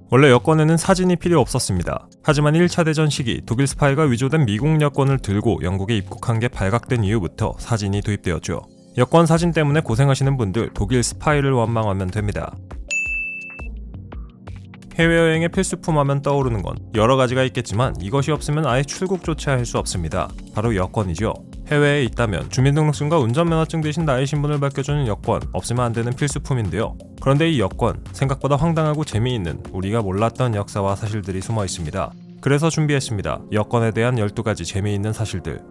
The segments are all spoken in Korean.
원래 여권에는 사진이 필요 없었습니다. 하지만 1차 대전 시기 독일 스파이가 위조된 미국 여권을 들고 영국에 입국한 게 발각된 이후부터 사진이 도입되었죠. 여권 사진 때문에 고생하시는 분들 독일 스파이를 원망하면 됩니다. 해외여행의 필수품 하면 떠오르는 건 여러 가지가 있겠지만 이것이 없으면 아예 출국조차 할 수 없습니다. 바로 여권이죠. 해외에 있다면 주민등록증과 운전면허증 대신 나의 신분을 밝혀주는 여권, 없으면 안 되는 필수품인데요. 그런데 이 여권, 생각보다 황당하고 재미있는 우리가 몰랐던 역사와 사실들이 숨어 있습니다. 그래서 준비했습니다. 여권에 대한 12가지 재미있는 사실들.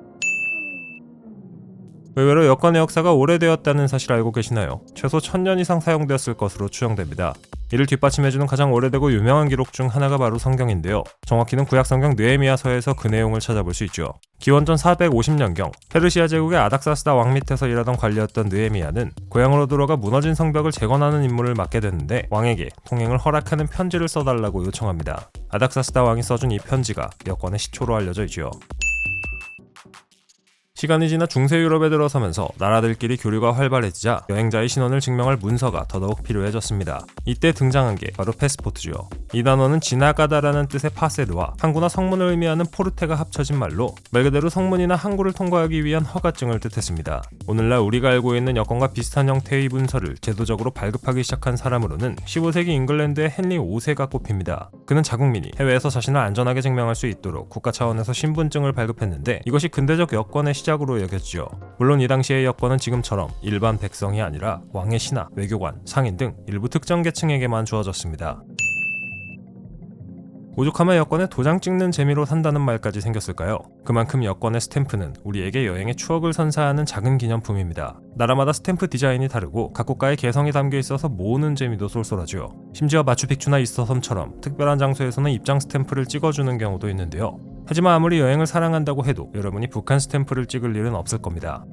의외로 여권의 역사가 오래되었다는 사실 알고 계시나요? 최소 1000년 이상 사용되었을 것으로 추정됩니다. 이를 뒷받침해주는 가장 오래되고 유명한 기록 중 하나가 바로 성경인데요. 정확히는 구약성경 느헤미야서에서 그 내용을 찾아볼 수 있죠. 기원전 450년경 페르시아 제국의 아닥사스다 왕 밑에서 일하던 관리였던 느헤미야는 고향으로 돌아가 무너진 성벽을 재건하는 임무를 맡게 됐는데 왕에게 통행을 허락하는 편지를 써달라고 요청합니다. 아닥사스다 왕이 써준 이 편지가 여권의 시초로 알려져 있죠. 시간이 지나 중세 유럽에 들어서면서 나라들끼리 교류가 활발해지자 여행자의 신원을 증명할 문서가 더더욱 필요해졌습니다. 이때 등장한 게 바로 패스포트죠. 이 단어는 지나가다라는 뜻의 파세르와 항구나 성문을 의미하는 포르테가 합쳐진 말로 말 그대로 성문이나 항구를 통과하기 위한 허가증을 뜻했습니다. 오늘날 우리가 알고 있는 여권과 비슷한 형태의 문서를 제도적으로 발급하기 시작한 사람으로는 15세기 잉글랜드의 헨리 5세가 꼽힙니다. 그는 자국민이 해외에서 자신을 안전하게 증명할 수 있도록 국가 차원에서 신분증을 발급했는데 이것이 근대적 여권의 시작으로 여겼죠. 물론 이 당시의 여권은 지금처럼 일반 백성이 아니라 왕의 신하, 외교관, 상인 등 일부 특정 계층에게만 주어졌습니다. 오죽하면 여권에 도장 찍는 재미로 산다는 말까지 생겼을까요? 그만큼 여권의 스탬프는 우리에게 여행의 추억을 선사하는 작은 기념품입니다. 나라마다 스탬프 디자인이 다르고 각 국가의 개성이 담겨 있어서 모으는 재미도 쏠쏠하죠. 심지어 마추픽추나 이서섬처럼 특별한 장소에서는 입장 스탬프를 찍어주는 경우도 있는데요. 하지만 아무리 여행을 사랑한다고 해도 여러분이 북한 스탬프를 찍을 일은 없을 겁니다.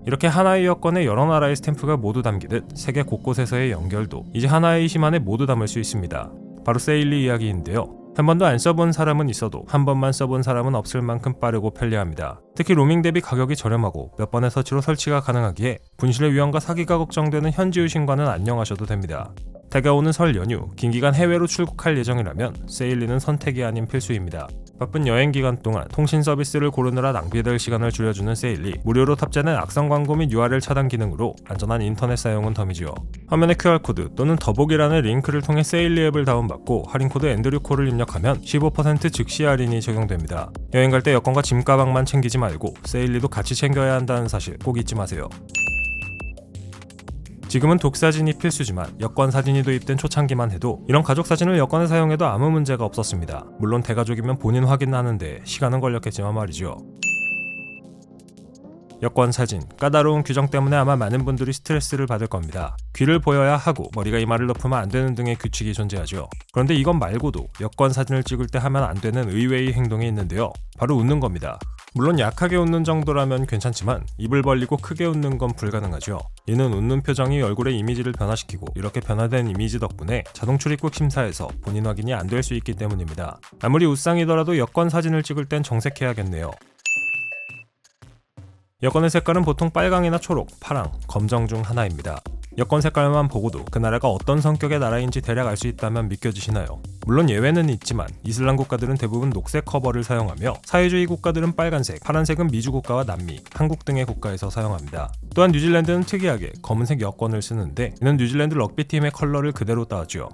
이렇게 하나의 여권에 여러 나라의 스탬프가 모두 담기듯 세계 곳곳에서의 연결도 이제 하나의 심 안에 모두 담을 수 있습니다. 바로 세일리 이야기인데요. 한 번도 안 써본 사람은 있어도 한 번만 써본 사람은 없을 만큼 빠르고 편리합니다. 특히 로밍 대비 가격이 저렴하고 몇 번의 서치로 설치가 가능하기에 분실의 위험과 사기가 걱정되는 현지 유심과는 안녕하셔도 됩니다. 다가오는 설 연휴, 긴 기간 해외로 출국할 예정이라면 세일리는 선택이 아닌 필수입니다. 바쁜 여행 기간 동안 통신 서비스를 고르느라 낭비될 시간을 줄여주는 세일리, 무료로 탑재된 악성 광고 및 URL 차단 기능으로 안전한 인터넷 사용은 덤이지요. 화면에 QR코드 또는 더보기란의 링크를 통해 세일리 앱을 다운받고 할인코드 앤드류코를 입력하면 15% 즉시 할인이 적용됩니다. 여행 갈 때 여권과 짐 가방만 챙기지 말고 세일리도 같이 챙겨야 한다는 사실 꼭 잊지 마세요. 지금은 독사진이 필수지만 여권 사진이 도입된 초창기만 해도 이런 가족 사진을 여권에 사용해도 아무 문제가 없었습니다. 물론 대가족이면 본인 확인하는데 시간은 걸렸겠지만 말이죠. 여권 사진, 까다로운 규정 때문에 아마 많은 분들이 스트레스를 받을 겁니다. 귀를 보여야 하고 머리가 이마를 높으면 안 되는 등의 규칙이 존재하죠. 그런데 이건 말고도 여권 사진을 찍을 때 하면 안 되는 의외의 행동이 있는데요. 바로 웃는 겁니다. 물론 약하게 웃는 정도라면 괜찮지만 입을 벌리고 크게 웃는 건 불가능하죠. 이는 웃는 표정이 얼굴의 이미지를 변화시키고 이렇게 변화된 이미지 덕분에 자동 출입국 심사에서 본인 확인이 안 될 수 있기 때문입니다. 아무리 웃상이더라도 여권 사진을 찍을 땐 정색해야겠네요. 여권의 색깔은 보통 빨강이나 초록, 파랑, 검정 중 하나입니다. 여권 색깔만 보고도 그 나라가 어떤 성격의 나라인지 대략 알 수 있다면 믿겨지시나요? 물론 예외는 있지만 이슬람 국가들은 대부분 녹색 커버를 사용하며 사회주의 국가들은 빨간색, 파란색은 미주 국가와 남미, 한국 등의 국가에서 사용합니다. 또한 뉴질랜드는 특이하게 검은색 여권을 쓰는데 이는 뉴질랜드 럭비팀의 컬러를 그대로 따왔죠.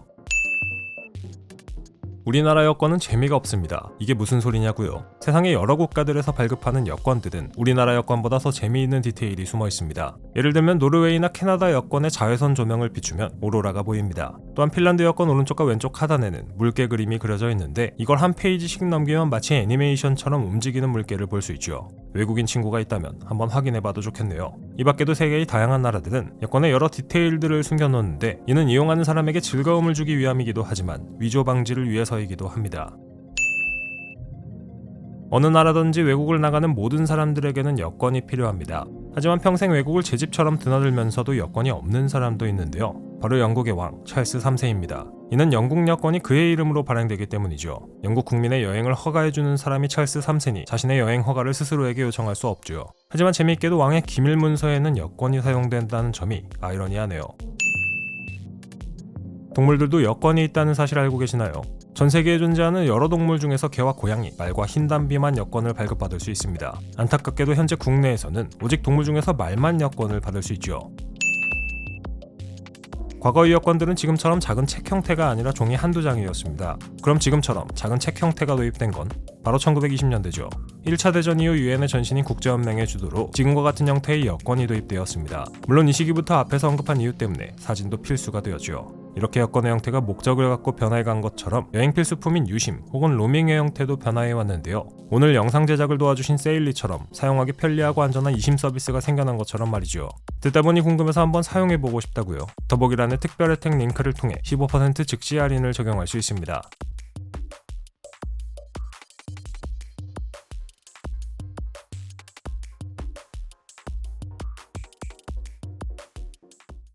우리나라 여권은 재미가 없습니다. 이게 무슨 소리냐고요? 세상의 여러 국가들에서 발급하는 여권들은 우리나라 여권보다 더 재미있는 디테일이 숨어 있습니다. 예를 들면 노르웨이나 캐나다 여권의 자외선 조명을 비추면 오로라가 보입니다. 또한 핀란드 여권 오른쪽과 왼쪽 하단에는 물개 그림이 그려져 있는데 이걸 한 페이지씩 넘기면 마치 애니메이션처럼 움직이는 물개를 볼 수 있죠. 외국인 친구가 있다면 한번 확인해봐도 좋겠네요. 이 밖에도 세계의 다양한 나라들은 여권에 여러 디테일들을 숨겨놓는데 이는 이용하는 사람에게 즐거움을 주기 위함이기도 하지만 위조 방지를 위해서이기도 합니다. 어느 나라든지 외국을 나가는 모든 사람들에게는 여권이 필요합니다. 하지만 평생 외국을 제 집처럼 드나들면서도 여권이 없는 사람도 있는데요. 바로 영국의 왕 찰스 3세입니다. 이는 영국 여권이 그의 이름으로 발행되기 때문이죠. 영국 국민의 여행을 허가해주는 사람이 찰스 3세니 자신의 여행 허가를 스스로에게 요청할 수 없죠. 하지만 재미있게도 왕의 기밀 문서에는 여권이 사용된다는 점이 아이러니하네요. 동물들도 여권이 있다는 사실 알고 계시나요? 전 세계에 존재하는 여러 동물 중에서 개와 고양이, 말과 흰담비만 여권을 발급받을 수 있습니다. 안타깝게도 현재 국내에서는 오직 동물 중에서 말만 여권을 받을 수 있죠. 과거의 여권들은 지금처럼 작은 책 형태가 아니라 종이 한두 장이었습니다. 그럼 지금처럼 작은 책 형태가 도입된 건 바로 1920년대죠. 1차 대전 이후 유엔의 전신인 국제연맹의 주도로 지금과 같은 형태의 여권이 도입되었습니다. 물론 이 시기부터 앞에서 언급한 이유 때문에 사진도 필수가 되었죠. 이렇게 여권의 형태가 목적을 갖고 변화해간 것처럼 여행 필수품인 유심 혹은 로밍의 형태도 변화해왔는데요. 오늘 영상 제작을 도와주신 세일리처럼 사용하기 편리하고 안전한 이심 서비스가 생겨난 것처럼 말이죠. 듣다 보니 궁금해서 한번 사용해보고 싶다고요? 더보기란의 특별 혜택 링크를 통해 15% 즉시 할인을 적용할 수 있습니다.